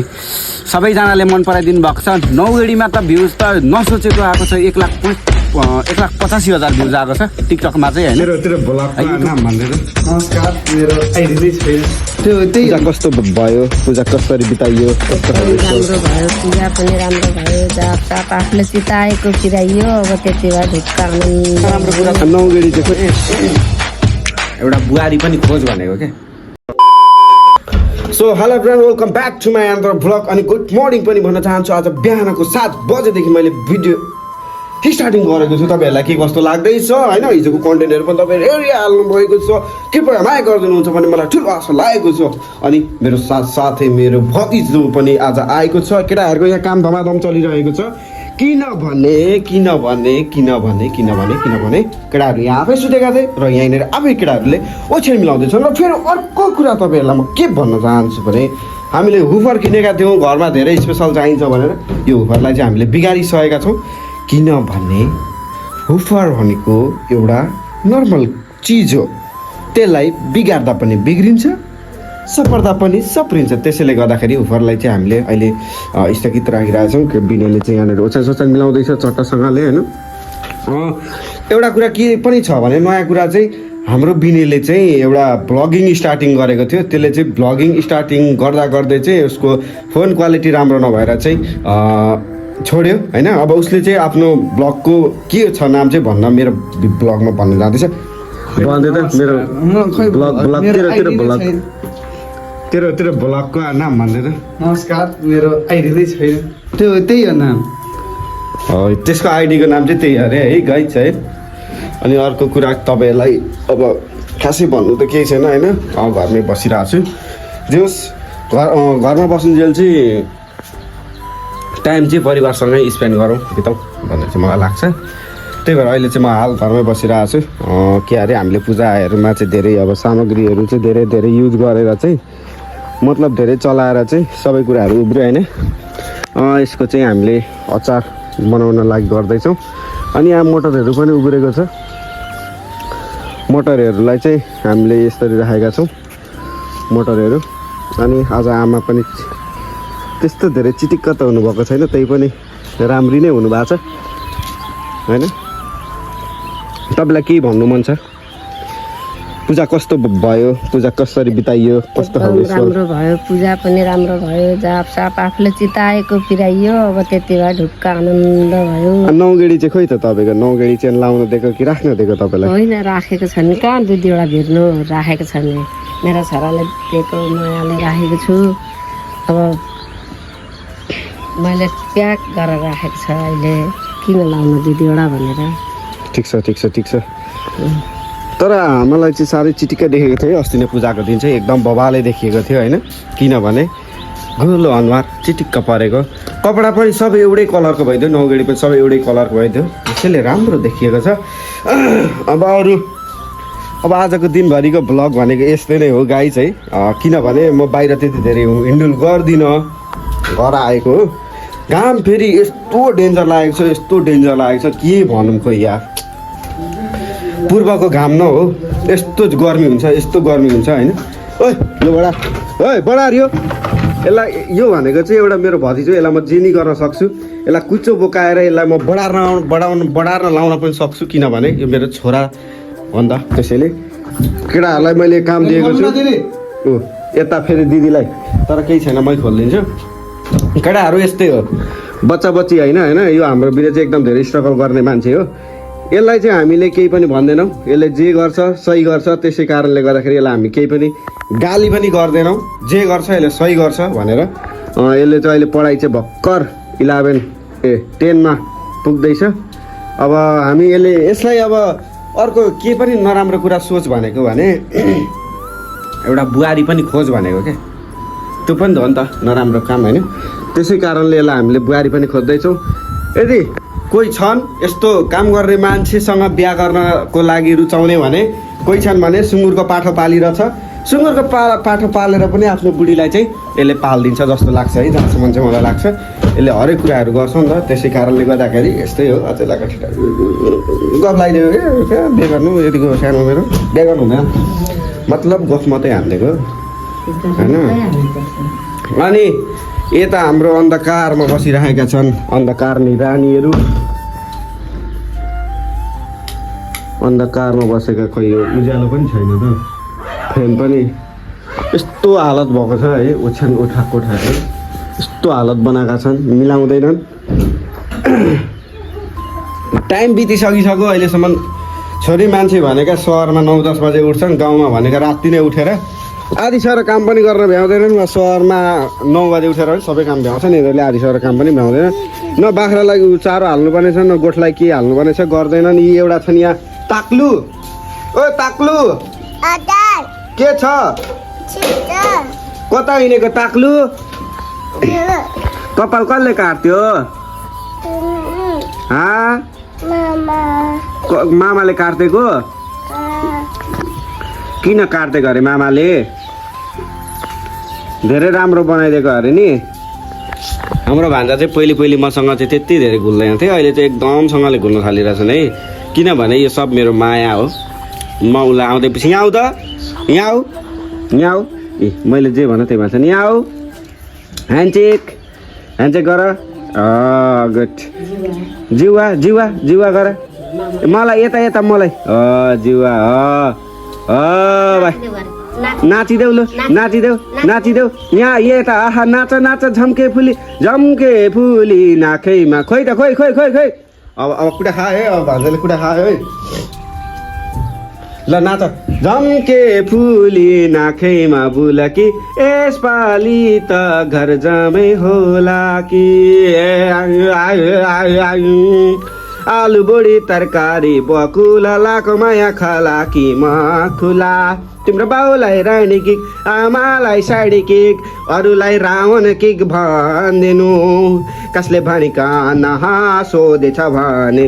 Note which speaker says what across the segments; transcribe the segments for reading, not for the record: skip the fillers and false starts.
Speaker 1: सबैजनाले मन पराइदिनु भएको छ। नौगेडीमा त भ्युज त नसोचेको आएको छ। 1,85,000 भ्युज आएको छ टिकटकमा चाहिँ हैन।
Speaker 2: मेरो ब्लगको नाम भन्दैन। नमस्कार, मेरो आइडी नै छैन। त्यो
Speaker 1: पूजा कस्तो भयो, पूजा कसरी बिताइयो, कस्तो
Speaker 3: राम्रो भयो, पूजा पनि राम्रो भयो। जापसाप आफूले चिताएको फिराइयो। अब त्यति भए ढुक्क आनन्द।
Speaker 1: राम्रो कुरा छ। नौगेडी चाहिँ एउटा बुहारी पनि खोज भनेको के।
Speaker 2: So hello everyone, welcome back to my another vlog. अनि गुड मर्निङ पनि भन्न चाहन्छु। आज बिहानको 7 बजेदेखि मैले भिडियो स्टार्टिङ गरेको छु। तपाईँहरूलाई के कस्तो लाग्दैछ होइन, हिजोको कन्टेन्टहरू पनि तपाईँहरू हेरिहाल्नु भएको छ। कृपया माया गरिदिनुहुन्छ भने मलाई ठुलो आशा लागेको छ। अनि मेरो साथै मेरो भतिजो पनि आज आएको छ। केटाहरूको यहाँ काम धमाधम चलिरहेको छ। किनभने केटाहरू यहाँ आफै सुतेका थिए र यहाँनिर आफै केटाहरूले ओछ्यान मिलाउँदैछन्। र फेरि अर्को कुरा तपाईँहरूलाई म के भन्न चाहन्छु भने हामीले हुफर किनेका थियौँ घरमा धेरै स्पेसल चाहिन्छ भनेर। यो हुफरलाई चाहिँ हामीले बिगारिसकेका छौँ। किनभने हुफर भनेको एउटा नर्मल चिज हो, त्यसलाई बिगार्दा पनि बिग्रिन्छ, सपर्दा पनि सप्रिन्छ। त्यसैले गर्दाखेरि हुफरलाई चाहिँ हामीले अहिले स्थगित राखिरहेछौँ। बिनेले चाहिँ यहाँनिर ओछ्यान मिलाउँदैछ चट्टासँगले होइन। एउटा कुरा के पनि छ भने नयाँ कुरा चाहिँ हाम्रो बिनेले चाहिँ एउटा भ्लगिङ स्टार्टिङ गरेको थियो। त्यसले चाहिँ भ्लगिङ स्टार्टिङ गर्दै चाहिँ उसको फोन क्वालिटी राम्रो नभएर चाहिँ छोड्यो होइन। अब उसले चाहिँ आफ्नो ब्लगको के छ नाम चाहिँ भन्न मेरो ब्लगमा भन्न जाँदैछ। भन्दै त मेरो तेरो ब्लगको नाम भन्दै त। नमस्कार, मेरो आइडी नै छैन। त्यही हो नाम। त्यसको आइडीको नाम चाहिँ त्यही अरे है गाइज है। अनि अर्को कुरा तपाईँहरूलाई अब खासै भन्नु त केही छैन होइन। घरमै बसिरहेको छु। जे होस् घरमा बस्नुजेल चाहिँ टाइम चाहिँ परिवारसँगै स्पेन्ड गरौँ बिताउँ भन्ने चाहिँ मलाई लाग्छ। त्यही भएर अहिले चाहिँ म हाल घरमै बसिरहेको छु। के अरे हामीले पूजाहरूमा चाहिँ धेरै अब सामग्रीहरू चाहिँ धेरै युज गरेर चाहिँ मतलब धेरै चलाएर चाहिँ सबै कुराहरू उब्रियो होइन। यसको चाहिँ हामीले अचार बनाउन लागि गर्दैछौँ। अनि यहाँ मोटरहरू पनि उब्रेको छ। मोटरहरूलाई चाहिँ हामीले यसरी राखेका छौँ मोटरहरू। अनि आज आमा पनि त्यस्तो धेरै चिटिक्क त हुनुभएको छैन, त्यही पनि राम्री नै हुनुभएको छ होइन। तपाईँलाई केही भन्नु मन छ? पूजा कस्तो भयो, पूजा कसरी बिताइयो, कस्तो
Speaker 3: राम्रो भयो, पूजा पनि राम्रो भयो। जापसाप आफूले चिताएको फिराइयो। अब त्यति भए ढुक्क आनन्द भयो।
Speaker 2: नौगेडी चाहिँ खोइ त तपाईँको? नौगेडी चाहिँ लाउन दिएको कि राख्न दिएको तपाईँलाई?
Speaker 3: होइन, राखेको छ नि। कहाँ 2-2वटा भेट्नु राखेको छ नि। मेरो छोराले दिएको मायाले राखेको छु। अब मैले प्याक गरेर राखेको छ। अहिले किन लाउनु 2-2वटा भनेर।
Speaker 2: ठिक छ। तर मलाई चाहिँ साह्रै चिटिक्क देखेको थियो अस्ति नै पूजाको दिन चाहिँ। एकदम बबाले देखिएको थियो होइन। किनभने गोलो अनुहार चिटिक्क परेको, कपडा पनि सबै एउटै कलरको भइदियो, नौगेडी पनि सबै एउटै कलरको भइदियो। त्यसैले राम्रो देखिएको छ। अब आजको दिनभरिको भ्लग भनेको यस्तै नै हो गाइज है। किनभने म बाहिर त्यति धेरै हिँडुल गर्दिनँ, घर आएको हो। घाम फेरि यस्तो डेन्जर लागेको छ के भनौँ खोइ यार। पूर्वको घाम न हो, यस्तो गर्मी हुन्छ होइन। ओइ यो बडा यो यसलाई यो भनेको चाहिँ एउटा मेरो भतिजो। यसलाई म जे नि गर्न सक्छु। यसलाई कुचो बोकाएर यसलाई म बढाएर लाउन पनि सक्छु। किनभने यो मेरो छोरा भन्दा। त्यसैले केटाहरूलाई मैले काम दिएको छु। यता फेरि दिदीलाई, तर केही छैन, मै खोलिदिन्छु। केटाहरू यस्तै हो, बच्चा बच्ची होइन। यो हाम्रो बिरे चाहिँ एकदम धेरै स्ट्रगल गर्ने मान्छे हो। यसलाई चाहिँ हामीले केही पनि भन्दैनौँ। यसले जे गर्छ सही गर्छ। त्यसै कारणले गर्दाखेरि यसलाई हामी केही पनि गाली पनि गर्दैनौँ। जे गर्छ यसले सही गर्छ भनेर। यसले चाहिँ अहिले पढाइ चाहिँ भर्खर 10मा पुग्दैछ। अब हामी यसलाई अब अर्को के पनि नराम्रो कुरा सोच भनेको भने एउटा बुहारी पनि खोज भनेको क्या। त्यो पनि त हो नि त नराम्रो काम होइन। त्यसै कारणले यसलाई हामीले बुहारी पनि खोज्दैछौँ। यदि कोही छन् यस्तो काम गर्ने मान्छेसँग बिहा गर्नको लागि रुचाउने भने, कोही छन् भने सुँगुरको पाठो पालिरहेछ। सुँगुरको पाठो पालेर पनि आफ्नो बुढीलाई चाहिँ यसले पालिदिन्छ जस्तो लाग्छ है, जहाँसम्म चाहिँ मलाई लाग्छ। यसले हरेक कुराहरू गर्छ नि त। त्यसै कारणले गर्दाखेरि यस्तै हो। अझै गफ लगाइदियो क्या बिहे गर्नु, यतिको सानो मेरो बिहे गर्नु हुँदैन, मतलब गफ मात्रै हानिदिएको होइन। अनि यता हाम्रो अन्धकारमा बसिरहेका छन् अन्धकारनी रानीहरू अन्धकारमा बसेका खै यो उज्यालो पनि छैन त फ्यान पनि यस्तो हालत भएको छ है ओछ्यान उठा कोठाहरू यस्तो हालत बनाएका छन् मिलाउँदैनन् टाइम बितिसकिसक्यो अहिलेसम्म छोरी मान्छे भनेका सहरमा 9-10 बजे उठ्छन् गाउँमा भनेका राति नै उठेर आधी सर काम पनि गर्न भ्याउँदैनन् वा सहरमा 9 बजे उठेर पनि सबै काम भ्याउँछ नि यिनीहरूले आधी सर काम पनि भ्याउँदैन न बाख्रालाई चारो हाल्नुपर्ने छ न गोठलाई के हाल्नुपर्ने छ गर्दैनन् यी एउटा छन् यहाँ ताक्लु ओ ताक्लु के छ कता हिँडेको ताक्लु कपाल कसले काट्यो मामाले काट्दिएको किन काट्दिएको अरे मामाले धेरै राम्रो बनाइदिएको अरे नि हाम्रो भान्जा चाहिँ पहिले मसँग चाहिँ त्यति धेरै घुल्दैन थियो अहिले चाहिँ एकदमसँगले घुल्न थालिरहेछन् है किनभने यो सब मेरो माया हो म उसलाई आउँदैपछि यहाँ आऊ त यहाँ आऊ ए मैले जे भने त्यही भन्छ नि यहाँ आऊ ह्यान्डचेक गर गुड जिउवा गर मलाई यता मलाई जिउवा भाइ नाचिदेऊ ल नाचिदेऊ यहाँ यता आहा नाच झम्के फुली नाखैमा खोइ त खोइ अब कुटा खा है अब भान्जाले कुटा खायो है ल नाच झम्के फुली नाखैमा बुलकी यसपालि त घर जमै होला कि आलु बोडी तरकारी बकुला लाको माया खाला कि मखुला तिम्रो बाउलाई रानी किक आमालाई साडी किक अरूलाई रावण किक भनिदिनु कसले भनिका नहा सोधेछ भने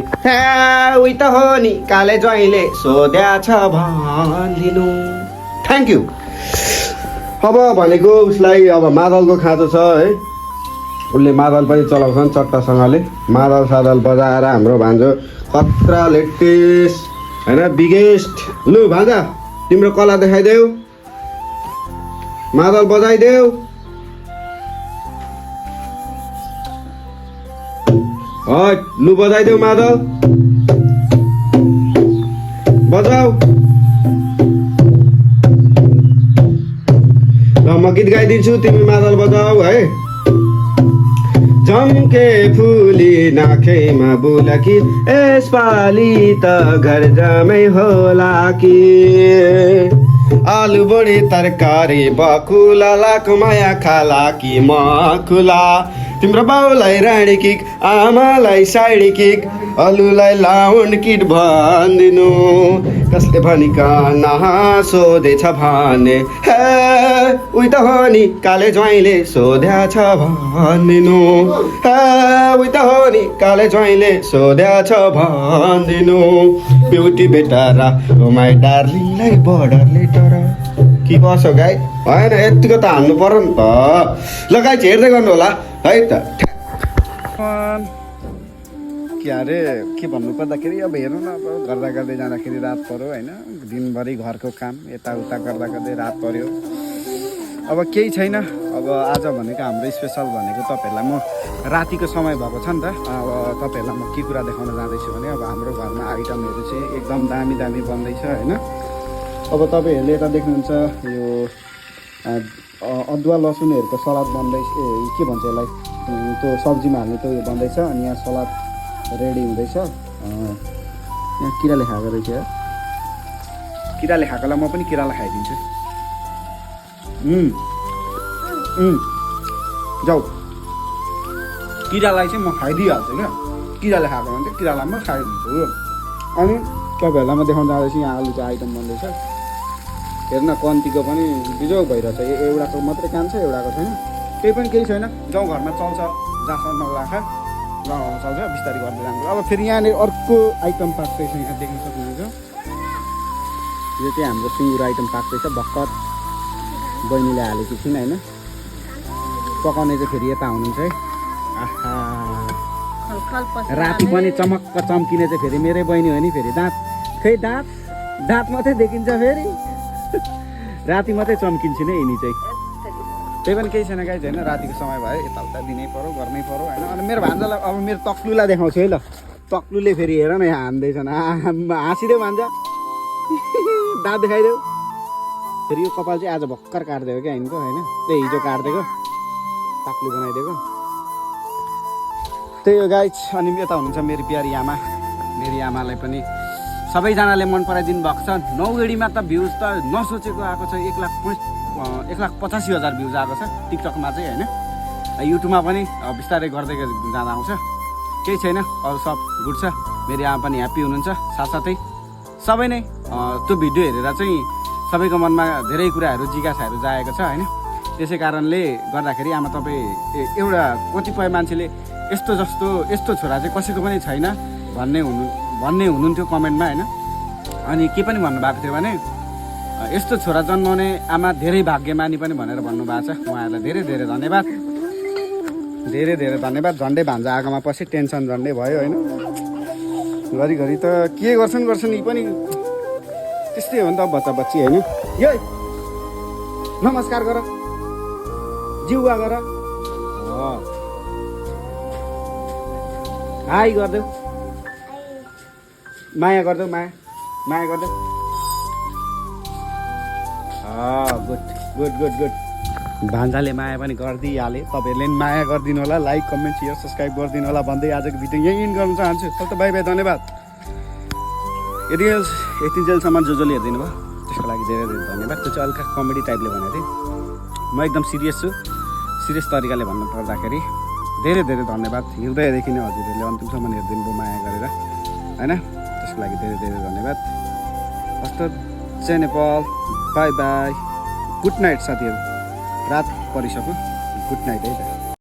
Speaker 2: उही त हो नि काले ज्वाइँले सोधेछ भनिदिनु थ्याङ्क यू अब भनेको उसलाई अब मादलको खाँचो छ है उसले मादल पनि चलाउँछन् चट्टासँगले मादल सादल बजाएर हाम्रो भान्जो खतरा लेटेस्ट होइन बिगेस्ट लु भान्जा तिम्रो कला देखाइदेऊ मादल बजाइदेऊ लु बजाइदेऊ मादल बजाऊ ल म गीत गाइदिन्छु तिमी मादल बजाऊ है झम्के फुली नाखैमा बुलकी यसपालि त घर जमै होला कि आलु बोडी तरकारी बकुला लाको माया खाला कि मखुला तिम्रो बाउलाई रानी किक आमालाई साडी किक अलुलाई लाउन किट भनिदिनु कसले भनिका नहा सोधेछ भने उही त हो नि काले ज्वाइँले सोधेछ भनिदिनु उही त हो नि काले ज्वाइँले सोधेछ भनिदिनु ब्युटी बेटारा ओ माई डार्लिङलाई बर्डरले टर के कसो गाई होइन यतिको त हान्नु पर्यो नि त ल गाई हेर्दै गर्नु होला है त के अरे के भन्नु पर्दाखेरि अब हेर्नु न अब गर्दै जाँदाखेरि रात पऱ्यो होइन दिनभरि घरको काम यताउता गर्दै रात पऱ्यो अब केही छैन अब आज भनेको हाम्रो स्पेसल भनेको तपाईँहरूलाई म रातिको समय भएको छ नि त अब तपाईँहरूलाई म के कुरा देखाउन जाँदैछु भने अब हाम्रो घरमा आइटमहरू चाहिँ एकदम दामी बन्दैछ होइन अब तपाईँहरूले यता देख्नुहुन्छ यो अदुवा लसुनहरूको सलाद बन्दैछ के भन्छ यसलाई त्यो सब्जीमा हाल्ने त्यो बन्दैछ अनि यहाँ सलाद रेडी हुँदैछ यहाँ किराले खाएको रहेछ किराले खाएकोलाई म पनि किरालाई खाइदिन्छु जाऊ किरालाई चाहिँ म खाइदिइहाल्छु क्या किराले खाएको भने चाहिँ किरालाई म खाइदिन्छु अनि तपाईँहरूलाई म देखाउन जाँदैछु यहाँ आलुको आइटम बन्दैछ हेर्न कन्तीको पनि बिजोग भइरहेछ एउटाको मात्रै काम छ एउटाको छैन केही पनि केही छैन गाउँघरमा चल्छ जहाँसम्म नलाखा गाउँमा चल्छ बिस्तारै गर्दै जान्छ अब फेरि यहाँनिर अर्को आइटम पाक्दैछ यहाँ देख्न सक्नुहुन्छ यो चाहिँ हाम्रो सुँगुर आइटम पाक्दैछ भर्खर बहिनीले हालेको थिइनँ होइन पकाउने चाहिँ फेरि यता हुनुहुन्छ है आहा राति पनि चमक्क चम्किने चाहिँ फेरि मेरै बहिनी हो नि फेरि दाँत मात्रै देखिन्छ फेरि राति मात्रै चम्किन्छ नै यिनी चाहिँ
Speaker 4: त्यही पनि केही छैन गाइज होइन रातिको समय भयो यताउता दिनै पऱ्यो गर्नै पऱ्यो होइन अनि मेरो भान्जालाई अब मेरो तक्लुलाई देखाउँछु है ल तक्लुले फेरि हेर न यहाँ हान्दैछन् हाँसिदेऊ भान्जा दाँत देखाइदेऊ फेरि यो कपाल चाहिँ आज भर्खर काटिदिएको क्या हिँड्को होइन त्यही हिजो काटिदिएको तक्लु बनाइदिएको त्यही हो गाइज अनि यता हुनुहुन्छ मेरो प्यारी आमा मेरी आमालाई पनि सबैजनाले मन पराइदिनु भएको छ नौगेडीमा त भ्युज त नसोचेको आएको छ 1,85,000 भ्युज आएको छ टिकटकमा चाहिँ होइन युट्युबमा पनि बिस्तारै गर्दै जाँदा आउँछ केही छैन अरू सब गुड छ मेरो आमा पनि ह्याप्पी हुनुहुन्छ साथसाथै सबै नै त्यो भिडियो हेरेर चाहिँ सबैको मनमा धेरै कुराहरू जिज्ञासाहरू जागेको छ होइन त्यसै कारणले गर्दाखेरि आमा तपाईँ एउटा कतिपय मान्छेले यस्तो छोरा चाहिँ कसैको पनि छैन भन्ने हुनुहुन्थ्यो कमेन्टमा होइन अनि के पनि भन्नुभएको थियो भने यस्तो छोरा जन्माउने आमा धेरै भाग्यमानी पनि भनेर भन्नुभएको छ उहाँहरूलाई धेरै धेरै धन्यवाद झन्डै भान्जा आगोमा पछि टेन्सन झन्डै भयो होइन घरिघरि त के गर्छन् यी पनि त्यस्तै हो नि त बच्चा बच्ची होइन यो नमस्कार गर जिउवा गर हाई गरिदेऊ माया गरिदेऊ माया गरिदेऊ गुड भान्जाले माया पनि गरिदिइहाले तपाईँहरूले पनि माया गरिदिनु होला लाइक कमेन्ट सेयर सब्सक्राइब गरिदिनु होला भन्दै आजको भिडियो यहीँ इन गर्न चाहन्छु त बाई बाई धन्यवाद यति जेलसम्म जसले हेरिदिनु भयो त्यसको लागि धेरै धेरै धन्यवाद त्यो चाहिँ हल्का कमेडी टाइपले भनेको थिएँ म एकदम सिरियस छु सिरियस तरिकाले भन्नु पर्दाखेरि धेरै धेरै धन्यवाद हृदयदेखि नै हजुरहरूले अन्तिमसम्म हेरिदिनु भयो माया गरेर होइन त्यसको लागि धेरै धेरै धन्यवाद हस्त जय Nepal bye bye good night साथीहरू रात परिसक्यो गुड नाइट है त